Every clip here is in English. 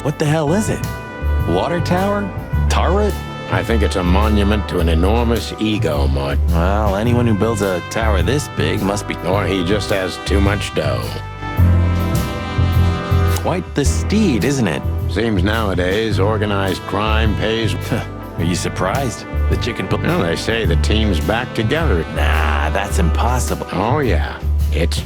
What the hell is it? Water tower? Turret? I think it's a monument to an enormous ego, Mart. Well, anyone who builds a tower this big must be... Or he just has too much dough. Quite the steed, isn't it? Seems nowadays organized crime pays... Are you surprised? The chicken... Well, they say the team's back together. Nah, that's impossible. Oh, yeah. It's...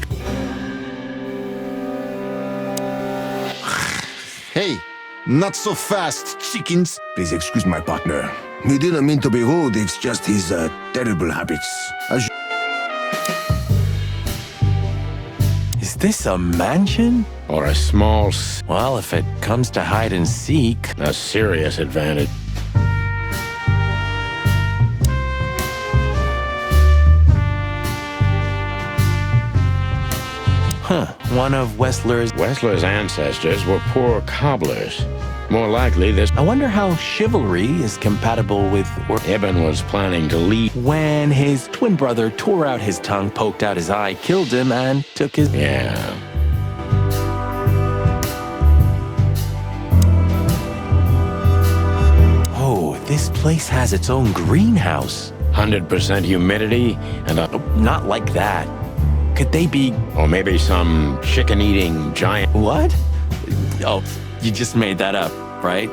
Hey, not so fast, chickens. Please excuse my partner. He didn't mean to be rude, it's just his terrible habits. Is this a mansion? Or a small... Well, if it comes to hide and seek... A serious advantage. Huh, one of Wessler's... Wessler's ancestors were poor cobblers. More likely this... I wonder how chivalry is compatible with... Ibn was planning to leave... When his twin brother tore out his tongue, poked out his eye, killed him, and took his... Yeah. Oh, this place has its own greenhouse. 100% humidity and a... Not like that. Could they be... Or maybe some chicken-eating giant... What? Oh, you just made that up, right?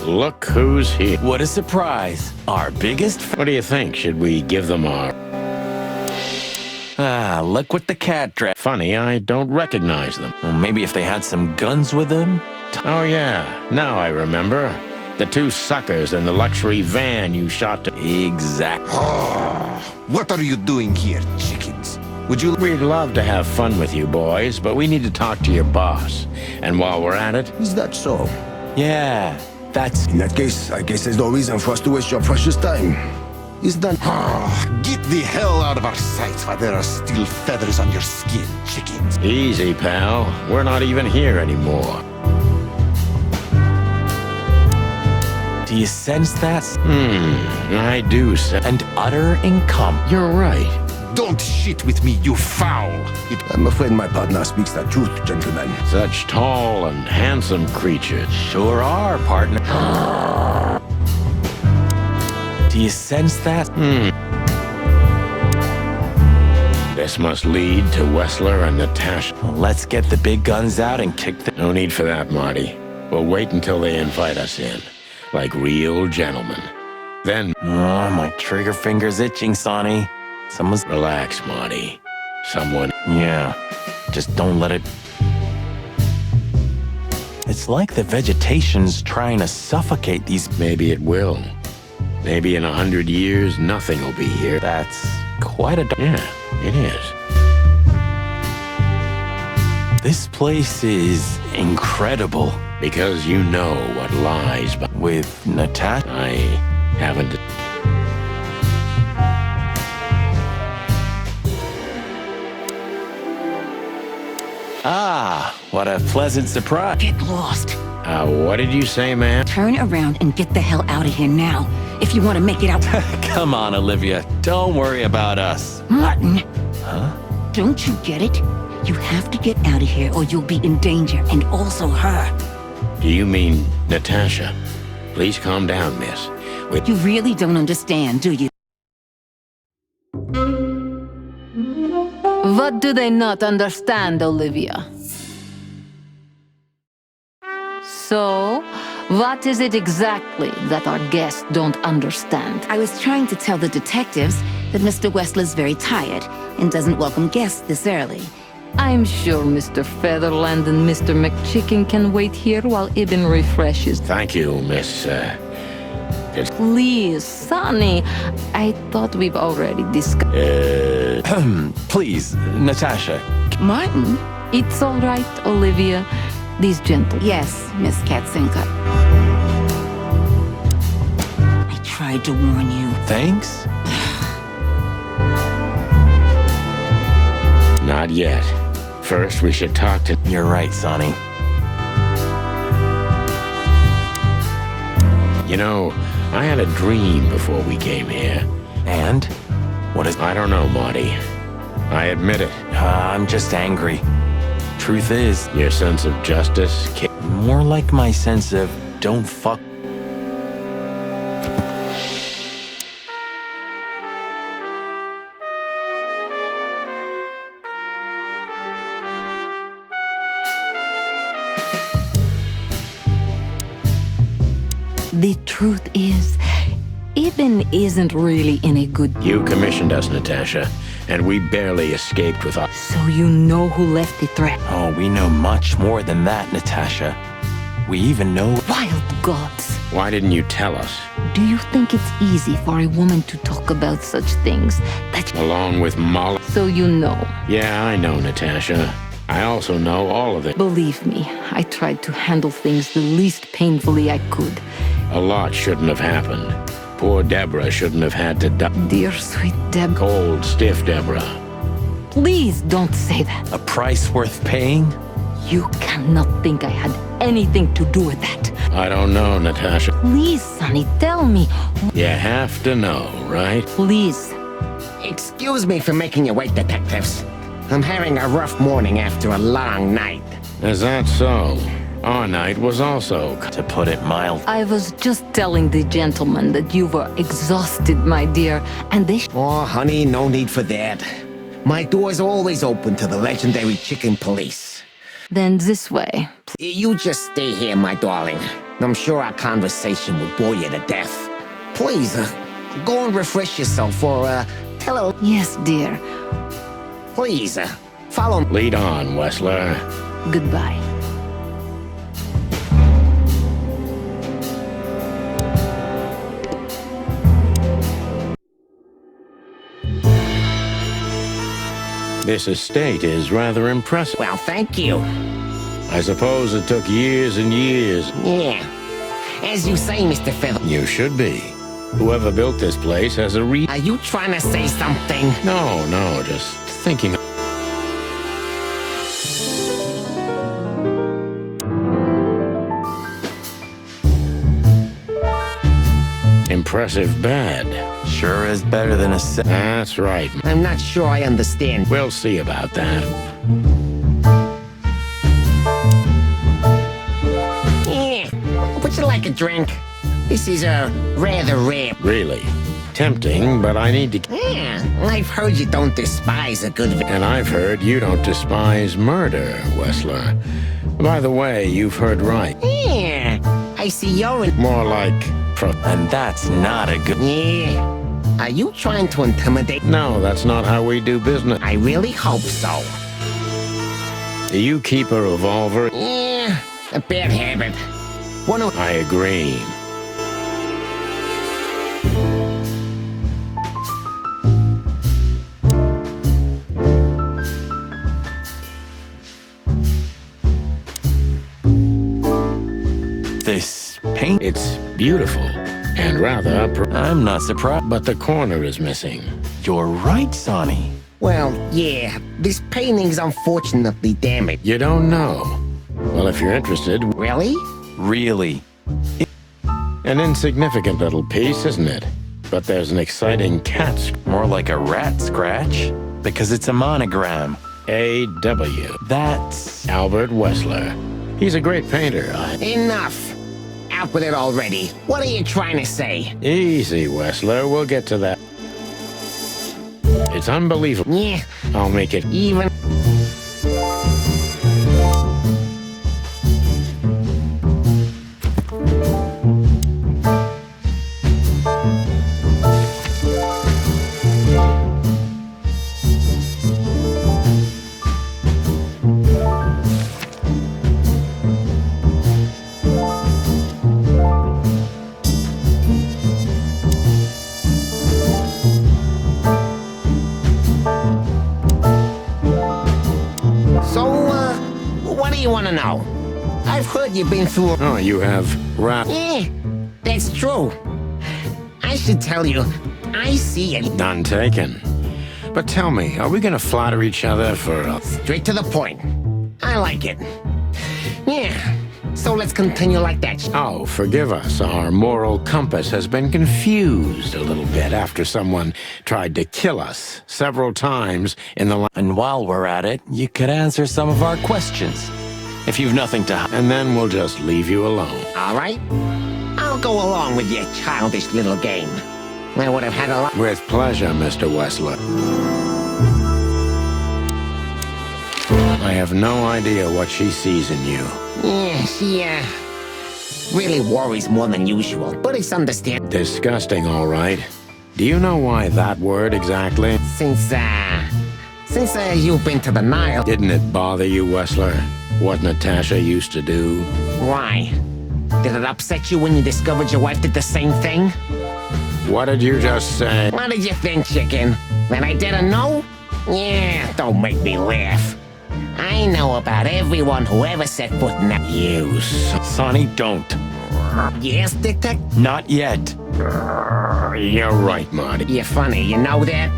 Look who's here. What a surprise. Our biggest... What do you think? Should we give them our... Ah, look what the cat dragged. Funny, I don't recognize them. Well, maybe if they had some guns with them? Oh, yeah. Now I remember. The two suckers in the luxury van you shot to... Exactly. What are you doing here, chickens? Would you... We'd love to have fun with you boys, but we need to talk to your boss. And while we're at it... Is that so? Yeah, that's... In that case, I guess there's no reason for us to waste your precious time. Is that... Get the hell out of our sight while there are still feathers on your skin, chickens. Easy, pal. We're not even here anymore. Do you sense that? I do, sir. And utter incompetent. You're right. Don't shit with me, you foul! I'm afraid my partner speaks the truth, gentlemen. Such tall and handsome creatures. Sure are, partner. Do you sense that? This must lead to Wessler and Natasha. Well, let's get the big guns out and kick the... No need for that, Marty. We'll wait until they invite us in. Like real gentlemen. Then... Oh, my trigger finger's itching, Sonny. Someone's... Relax, Marty. Someone... Yeah. Just don't let it... It's like the vegetation's trying to suffocate these... Maybe it will. Maybe in 100 years, nothing will be here. That's quite a... Yeah, it is. This place is incredible. Because you know what lies behind. With Natasha? I haven't... Ah, what a pleasant surprise. Get lost. What did you say, man? Turn around and get the hell out of here now, if you want to make it out. Come on, Olivia. Don't worry about us. Martin. Huh? Don't you get it? You have to get out of here or you'll be in danger, and also her. Do you mean Natasha? Please calm down, miss. You really don't understand, do you? What do they not understand, Olivia? So, what is it exactly that our guests don't understand? I was trying to tell the detectives that Mr. Wessler's very tired and doesn't welcome guests this early. I'm sure Mr. Featherland and Mr. McChicken can wait here while Ibn refreshes. Thank you, Miss... Please, Sonny. I thought we've already discussed... Please, Natasha. Martin? It's all right, Olivia. These gentlemen... Yes, Miss Katzinka. I tried to warn you. Thanks? Not yet. First, we should talk to... You're right, Sonny. You know, I had a dream before we came here. And? What is... I don't know, Marty. I admit it. I'm just angry. Truth is, Your sense of justice... more like my sense of don't fuck. The truth is, Ibn isn't really in a good... You commissioned us, Natasha, and we barely escaped with our... So you know who left the threat. Oh, we know much more than that, Natasha. We even know... Wild gods. Why didn't you tell us? Do you think it's easy for a woman to talk about such things? That... Along with Molly... So you know. Yeah, I know, Natasha. I also know all of it. Believe me, I tried to handle things the least painfully I could. A lot shouldn't have happened. Poor Deborah shouldn't have had to die. Dear sweet Deb, Cold, stiff Deborah. please don't say that. A price worth paying? You cannot think I had anything to do with that. I don't know, Natasha. Please, Sonny, tell me. You have to know, right? Please. Excuse me for making you wait, detectives. I'm having a rough morning after a long night. Is that so? Our night was also... To put it mild. I was just telling the gentleman that you were exhausted, my dear, and they... Oh, honey, no need for that. My door's always open to the legendary chicken police. Then this way. You just stay here, my darling. I'm sure our conversation will bore you to death. Please, go and refresh yourself or, tell her... Yes, dear. Please, follow me. Lead on, Wessler. Goodbye. This estate is rather impressive. Well, thank you. I suppose it took years and years. Yeah. As you say, Mr. Feather. You should be. Whoever built this place has a Are you trying to say something? No, just thinking. Impressive bad. Sure is better than a That's right. I'm not sure I understand. We'll see about that. Yeah. Would you like a drink? This is rather rare. Really. Tempting, but I need to... Yeah, I've heard you don't despise a good... And I've heard you don't despise murder, Wessler. By the way, you've heard right. Yeah, I see you're in... More like... And that's not a good... Yeah. Are you trying to intimidate? No, that's not how we do business. I really hope so. Do you keep a revolver? Yeah, a bad habit. One of... I agree. This paint? It's beautiful and rather... I'm not surprised. But the corner is missing. You're right, Sonny. Well, yeah, this painting's unfortunately damaged. You don't know. Well, if you're interested... Really? Really. An insignificant little piece, isn't it? But there's an exciting cat... More like a rat scratch. Because it's a monogram. A.W. That's... Albert Wessler. He's a great painter. Enough. Out with it already. What are you trying to say? Easy, Wessler. We'll get to that. It's unbelievable. Yeah, I'll make it... even... What do you want to know? I've heard you've been through... Oh, you have... Yeah, that's true. I should tell you, I see it. None taken. But tell me, are we gonna flatter each other for... Straight to the point. I like it. Yeah, So let's continue like that. Oh, forgive us. Our moral compass has been confused a little bit after someone tried to kill us several times in the And while we're at it, you could answer some of our questions. If you've nothing to hide. and then we'll just leave you alone. All right? I'll go along with your childish little game. I would have had a lot. With pleasure, Mr. Wessler. I have no idea what she sees in you. Yeah, she, really worries more than usual, but it's understandable. Disgusting, all right. Do you know why that word exactly? Since you've been to the Nile. Didn't it bother you, Wessler? What Natasha used to do? Why? Did it upset you when you discovered your wife did the same thing? What did you just say? What did you think, chicken? That I didn't know? Yeah, don't make me laugh. I know about everyone who ever set foot in that. You Sonny, don't. Yes, detective? Not yet. You're right, Marty. You're funny, you know that?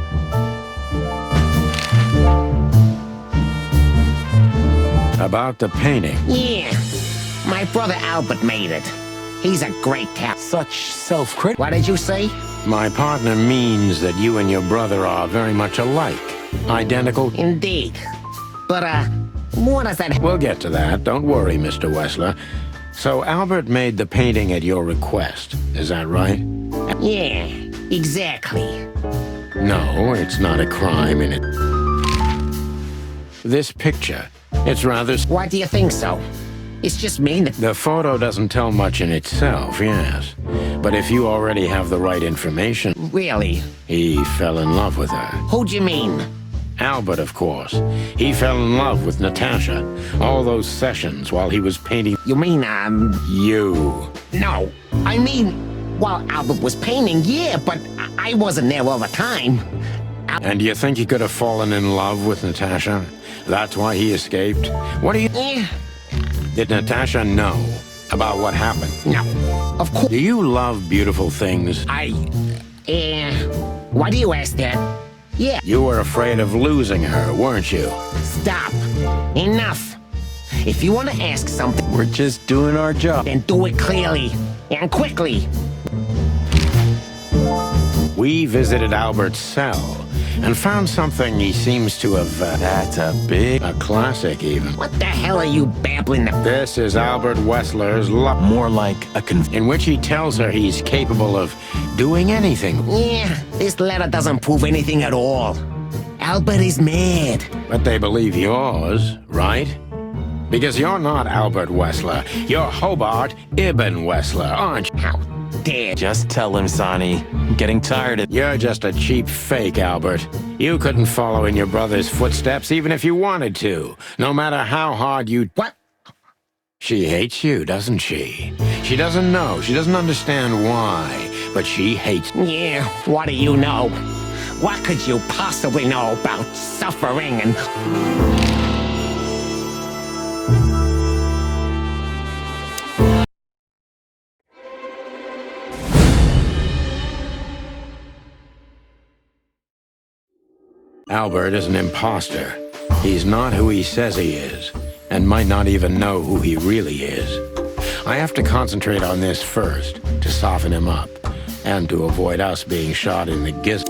About the painting. Yeah. My brother Albert made it. He's a great cat. Such self-critic. What did you say? My partner means that you and your brother are very much alike. Identical. Indeed. But, what does that... We'll get to that. Don't worry, Mr. Wessler. So Albert made the painting at your request. Is that right? Yeah, exactly. No, it's not a crime in it. This picture, it's rather... Why do you think so? It's just mean that... The photo doesn't tell much in itself, yes. But if you already have the right information... Really? He fell in love with her. Who'd you mean? Albert, of course. He fell in love with Natasha. All those sessions while he was painting... You mean, You. No. I mean, while Albert was painting, yeah, but I wasn't there all the time. And do you think he could have fallen in love with Natasha? That's why he escaped? What do you... Eh, Did Natasha know about what happened? no. Of course. Do you love beautiful things? Why do you ask that? Yeah. You were afraid of losing her, weren't you? Stop. Enough. If you want to ask something, We're just doing our job. then do it clearly and quickly. We visited Albert's cell and found something he seems to have... That's a big... a classic, even. What the hell are you babbling about? This is Albert Wessler's love, More like a in which he tells her he's capable of doing anything. Yeah, this letter doesn't prove anything at all. Albert is mad. But they believe yours, right? Because you're not Albert Wessler. You're Hobart Ibn Wessler, aren't you? How dare... Just tell him, Sonny. I'm getting tired of... You're just a cheap fake, Albert. You couldn't follow in your brother's footsteps even if you wanted to, no matter how hard you... What? She hates you, doesn't she? She doesn't know. She doesn't understand why, but she hates... Yeah, what do you know? What could you possibly know about suffering and... Albert is an imposter. He's not who he says he is, and might not even know who he really is. I have to concentrate on this first, to soften him up, and to avoid us being shot in the giz...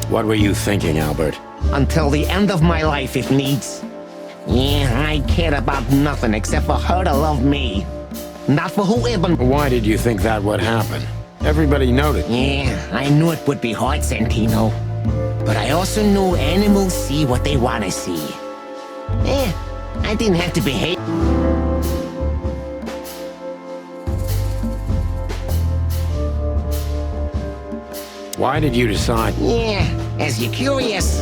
What were you thinking, Albert? Until the end of my life, if needs. Yeah, I cared about nothing except for her to love me. Not for who Ibn... Why did you think that would happen? Everybody noticed. Yeah, I knew it would be hard, Santino. But I also knew animals see what they want to see. I didn't have to behave. Why did you decide... Yeah, as you're curious,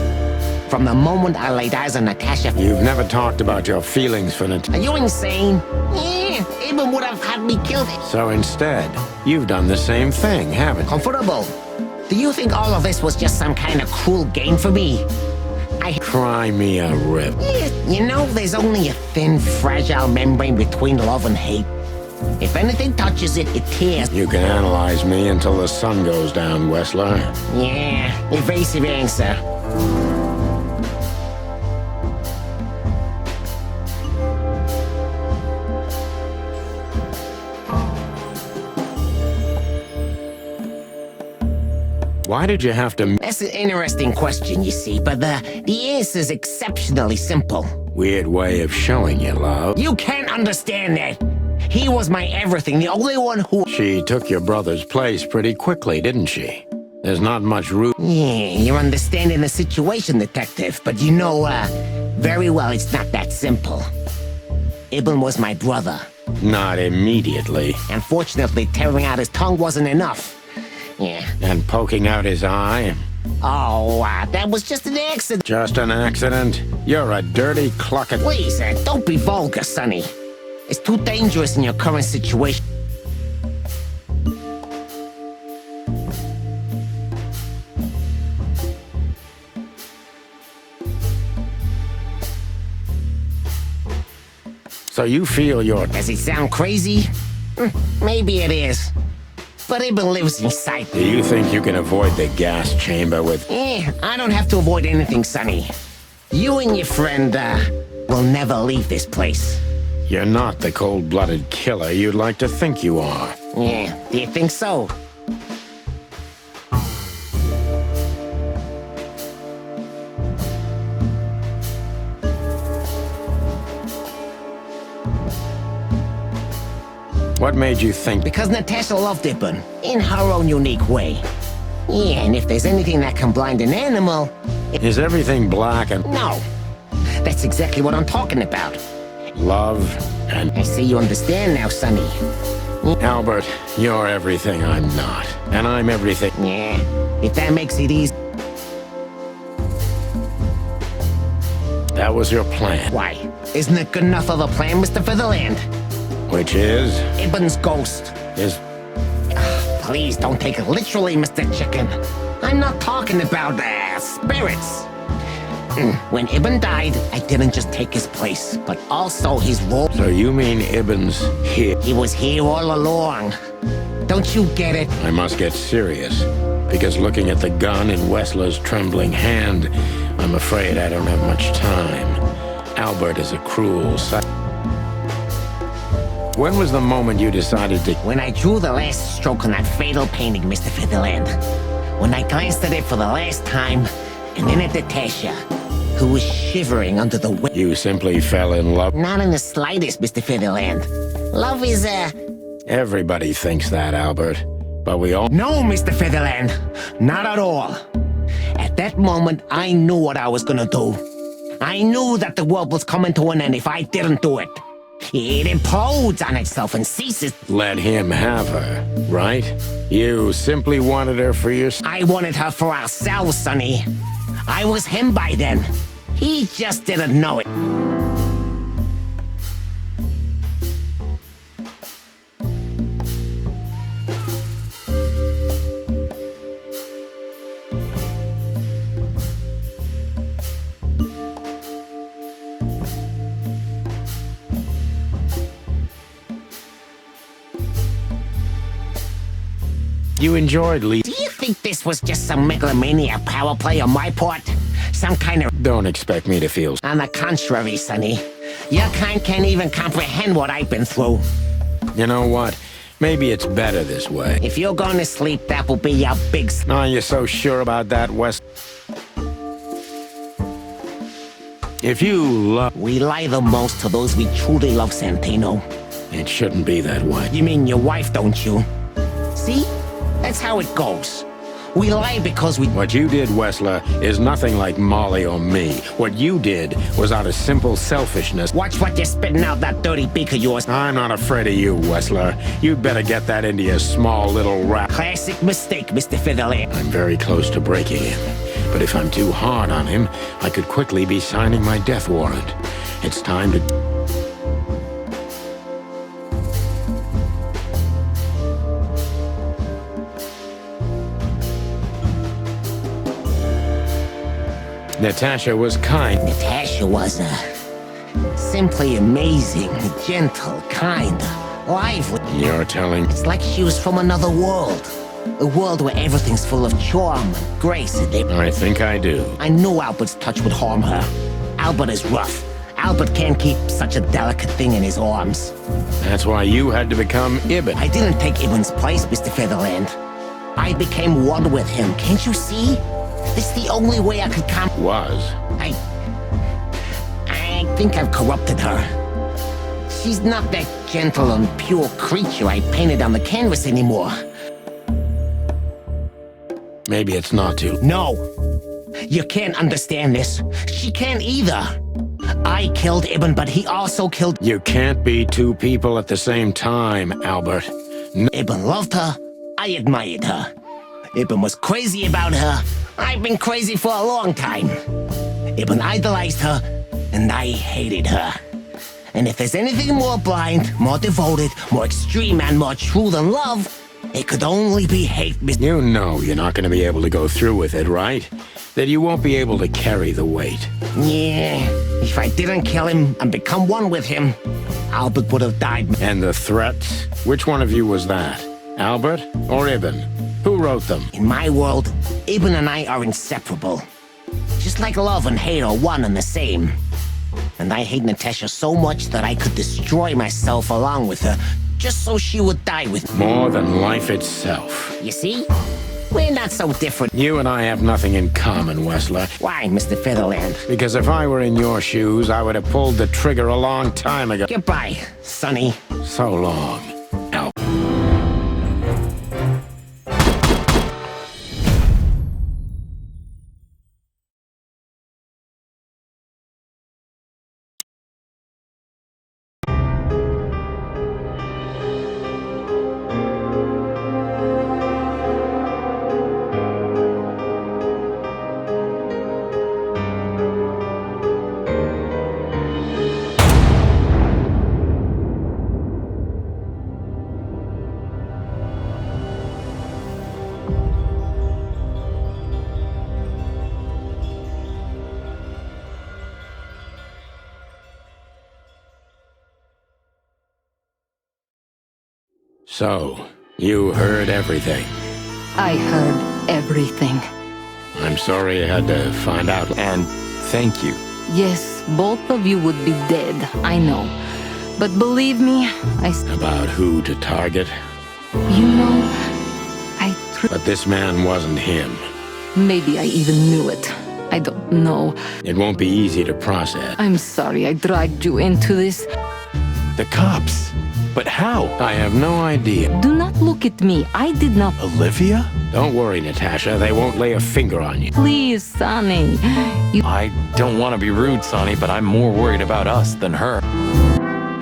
from the moment I laid eyes on Natasha... You've never talked about your feelings for Natasha. Are you insane? Yeah, Ibn would have had me killed. So instead, you've done the same thing, haven't you? Comfortable. Do you think all of this was just some kind of cruel game for me? Cry me a rip. Yeah, you know, there's only a thin, fragile membrane between love and hate. If anything touches it, it tears. You can analyze me until the sun goes down, Wessler. Yeah, evasive answer. Why did you have to... That's an interesting question, you see, but the answer's exceptionally simple. Weird way of showing you love. You can't understand that. He was my everything, the only one who... She took your brother's place pretty quickly, didn't she? There's not much room... Yeah, you're understanding the situation, Detective, but you know, very well it's not that simple. Ibn was my brother. Not immediately. Unfortunately, tearing out his tongue wasn't enough. Yeah. And poking out his eye? Oh, that was just an accident. Just an accident? You're a dirty clucket. Please, don't be vulgar, Sonny. It's too dangerous in your current situation. So you feel you're... Does it sound crazy? Maybe it is. But Ibn lives inside. Do you think you can avoid the gas chamber with... I don't have to avoid anything, Sonny. You and your friend, will never leave this place. You're not the cold-blooded killer you'd like to think you are. Yeah, do you think so? What made you think... Because Natasha loved Ibn, in her own unique way. Yeah, and if there's anything that can blind an animal... Is everything black and... No. That's exactly what I'm talking about. Love and... I see you understand now, Sonny. Albert, you're everything I'm not. And I'm everything... Yeah, if that makes it easy. That was your plan. Why? Isn't it good enough of a plan, Mr. Featherland? Which is... Ibn's ghost. Is... Please don't take it literally, Mr. Chicken. I'm not talking about, spirits. When Ibn died, I didn't just take his place, but also his role. So you mean Ibn's here? He was here all along. Don't you get it? I must get serious. Because looking at the gun in Wessler's trembling hand, I'm afraid I don't have much time. Albert is a cruel sight. When was the moment you decided to... When I drew the last stroke on that fatal painting, Mr. Featherland. When I glanced at it for the last time, and then at Natasha, who was shivering under the wind. You simply fell in love? Not in the slightest, Mr. Featherland. Love is, Everybody thinks that, Albert. But we all... No, Mr. Featherland. Not at all. At that moment, I knew what I was gonna do. I knew that the world was coming to an end if I didn't do it. It implodes on itself and ceases. Let him have her, right? You simply wanted her for yourself. I wanted her for ourselves, Sonny. I was him by then. He just didn't know it. You enjoyed Lee. Do you think this was just some megalomaniac power play on my part? Some kind of... Don't expect me to feel... On the contrary, Sonny. Your kind can't even comprehend what I've been through. You know what? Maybe it's better this way. If you're going to sleep, that will be your big... Are you so sure about that, Wes? If you love... We lie the most to those we truly love, Santino. It shouldn't be that way. You mean your wife, don't you? See? That's how it goes. We lie because we... What you did, Wessler, is nothing like Molly or me. What you did was out of simple selfishness. Watch what you're spitting out, that dirty beak of yours. I'm not afraid of you, Wessler. You'd better get that into your small little rat. Classic mistake, Mr. Featherland. I'm very close to breaking him. But if I'm too hard on him, I could quickly be signing my death warrant. It's time to... Natasha was kind. Natasha was, simply amazing, gentle, kind, lively. You're telling... It's like she was from another world. A world where everything's full of charm and grace. I think I do. I know Albert's touch would harm her. Albert is rough. Albert can't keep such a delicate thing in his arms. That's why you had to become Ibn. I didn't take Ibn's place, Mr. Featherland. I became one with him, can't you see? This is the only way I could come. Was. I think I've corrupted her. She's not that gentle and pure creature I painted on the canvas anymore. Maybe it's not too... No. You can't understand this. She can't either. I killed Ibn, but he also killed... You can't be two people at the same time, Albert. Ibn loved her. I admired her. Ibn was crazy about her. I've been crazy for a long time. Ibn idolized her, and I hated her. And if there's anything more blind, more devoted, more extreme, and more true than love, it could only be hate. You know you're not going to be able to go through with it, right? That you won't be able to carry the weight. Yeah, if I didn't kill him and become one with him, Albert would have died. And the threats? Which one of you was that? Albert or Ibn? Who wrote them? In my world, Ibn and I are inseparable. Just like love and hate are one and the same. And I hate Natasha so much that I could destroy myself along with her, just so she would die with me. More than life itself. You see? We're not so different. You and I have nothing in common, Wessler. Why, Mr. Featherland? Because if I were in your shoes, I would have pulled the trigger a long time ago. Goodbye, Sonny. So long, Albert. So, you heard everything. I heard everything. I'm sorry you had to find out. And thank you. Yes, both of you would be dead, I know. But believe me, About who to target. You know, But this man wasn't him. Maybe I even knew it. I don't know. It won't be easy to process. I'm sorry I dragged you into this. The cops. But how? I have no idea. Do not look at me. I did not... Olivia? Don't worry, Natasha. They won't lay a finger on you. Please, Sonny. I don't want to be rude, Sonny, but I'm more worried about us than her.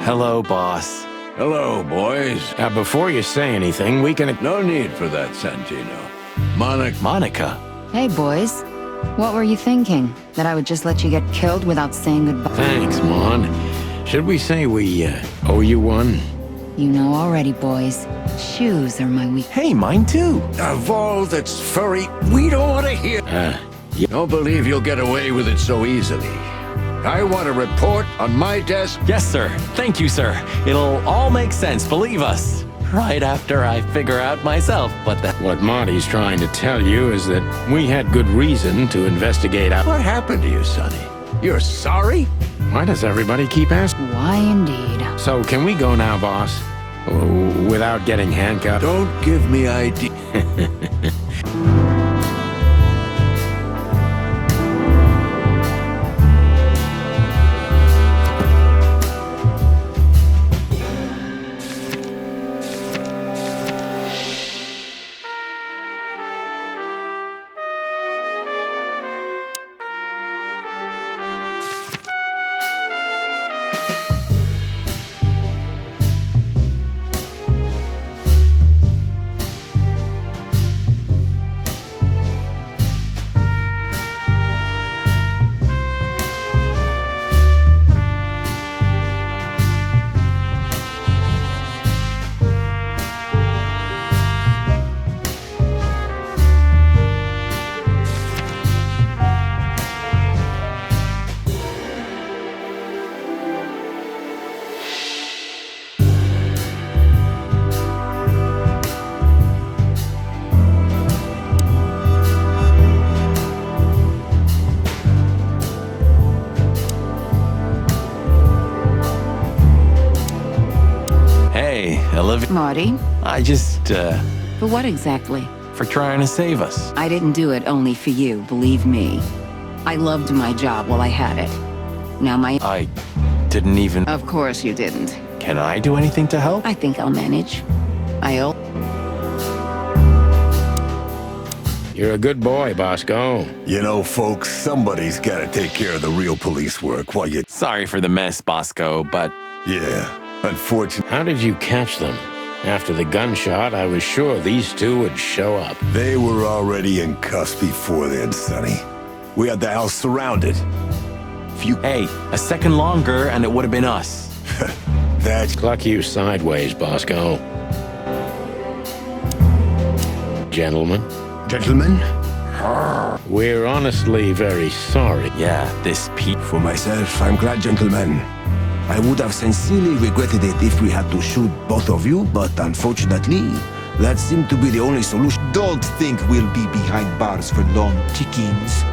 Hello, boss. Hello, boys. Now, before you say anything, we can... No need for that, Santino. Monica. Hey, boys. What were you thinking? That I would just let you get killed without saying goodbye? Thanks, Mon. Should we say we owe you one? You know already, boys. Shoes are my weak... Hey, mine too. Of all that's furry, we don't want to hear. Don't believe you'll get away with it so easily. I want a report on my desk. Yes, sir. Thank you, sir. It'll all make sense, believe us. Right after I figure out myself what the... What Monty's trying to tell you is that we had good reason to investigate our... What happened to you, Sonny? You're sorry? Why does everybody keep asking? Why indeed? So, can we go now, boss? Without getting handcuffed? Don't give me idea. living. Marty, I just, for what exactly? for trying to save us. I didn't do it only for you, believe me. I loved my job while I had it. Now I didn't even. Of course you didn't. Can I do anything to help? I think I'll manage. You're a good boy, Bosco. You know, folks, somebody's gotta take care of the real police work while you... Sorry for the mess, Bosco, but Yeah, unfortunately, How did you catch them? After the gunshot, I was sure these two would show up. they were already in cuffs before then, Sonny. We had the house surrounded. hey, a second longer and it would have been us. That's... Cluck you sideways, Bosco. Gentlemen, Gentlemen, we're honestly very sorry. Yeah, this Pete. for myself, I'm glad, gentlemen. I would have sincerely regretted it if we had to shoot both of you, but unfortunately, that seemed to be the only solution. Don't think we'll be behind bars for long, chickens.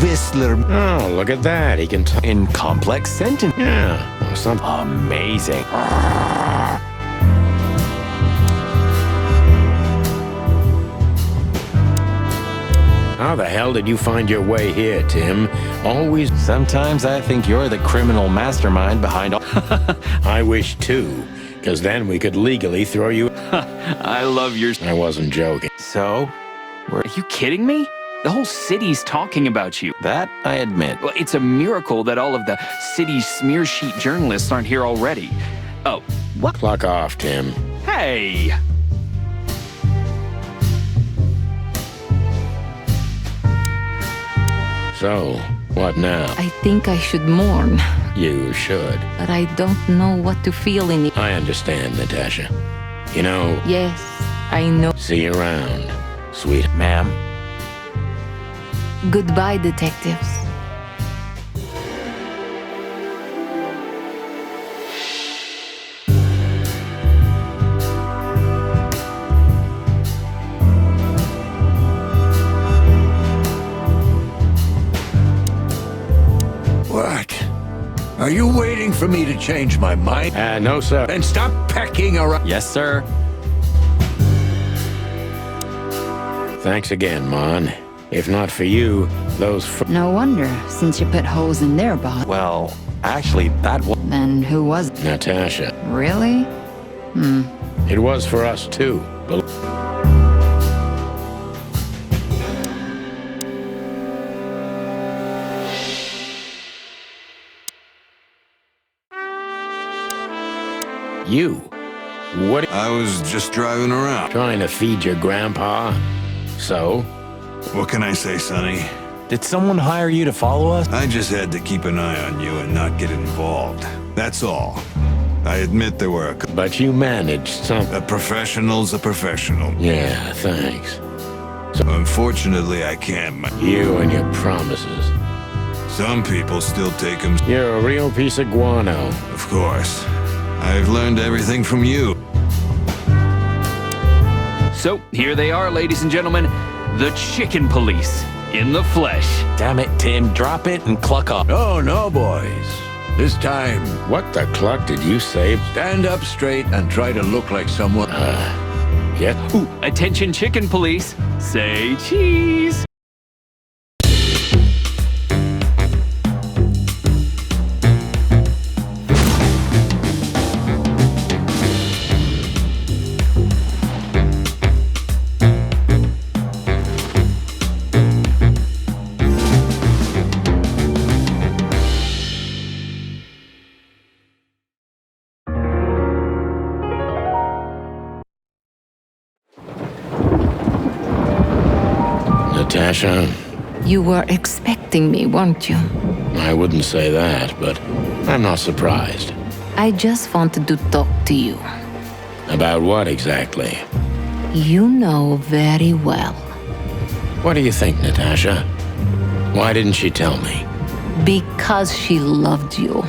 Whistler. Oh, look at that. He can talk. In complex sentence. Yeah, or something. Amazing. How the hell did you find your way here, Tim? Always. Sometimes I think you're the criminal mastermind behind all. I wish too, because then we could legally throw you. I love your... I wasn't joking. So, Are you kidding me? The whole city's talking about you. that I admit. Well, it's a miracle that all of the city's smear sheet journalists aren't here already. Oh, what? Cluck off, Tim. Hey! So, what now? I think I should mourn, You should. but I don't know what to feel in it. I understand, Natasha. You know, Yes, I know. see you around, sweet. Ma'am, Goodbye, detectives. What? Are you waiting for me to change my mind? No, sir. Then stop pecking around. yes, sir. Thanks again, Mon. If not for you, those No wonder, since you put holes in their boss. Well, actually, that was. Then who was it? Natasha. Really? It was for us too. You. What I was just driving around. trying to feed your grandpa? So? What can I say, Sonny? Did someone hire you to follow us? I just had to keep an eye on you and not get involved. That's all. I admit there were But you managed something. a professional's a professional. Yeah, thanks. Unfortunately, I can't. You and your promises. Some people still take them. You're a real piece of guano. Of course. I've learned everything from you. So, here they are, ladies and gentlemen. The Chicken Police. In the flesh. Damn it, Tim, drop it and cluck off. Oh, no, boys. This time, What the cluck did you say? stand up straight and try to look like someone. Yeah? Ooh, attention, Chicken Police. Say cheese. Natasha, You were expecting me, weren't you? I wouldn't say that, but I'm not surprised. I just wanted to talk to you. About what exactly? You know very well. What do you think, Natasha? Why didn't she tell me? Because she loved you.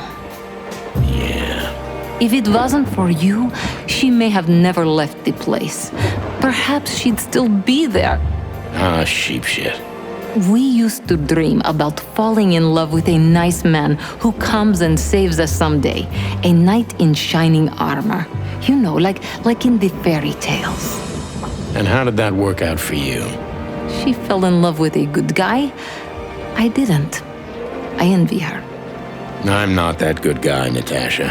Yeah. If it wasn't for you, she may have never left the place. Perhaps she'd still be there. Ah, sheep shit. We used to dream about falling in love with a nice man who comes and saves us someday. A knight in shining armor. You know, like in the fairy tales. And how did that work out for you? She fell in love with a good guy. I didn't. I envy her. I'm not that good guy, Natasha.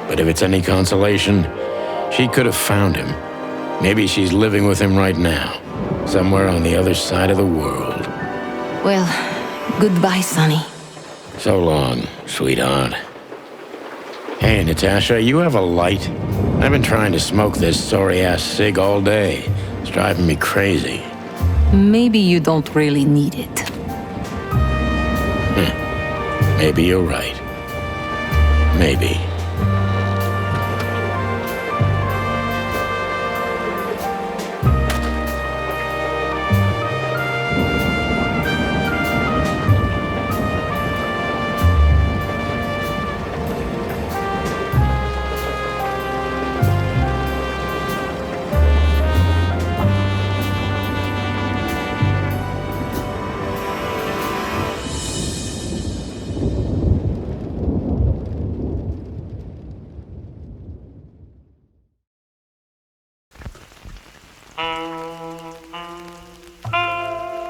But if it's any consolation, she could have found him. Maybe she's living with him right now, somewhere on the other side of the world. Well, goodbye, Sonny. So long, sweetheart. Hey, Natasha, you have a light? I've been trying to smoke this sorry-ass cig all day. It's driving me crazy. Maybe you don't really need it. Maybe you're right. Maybe.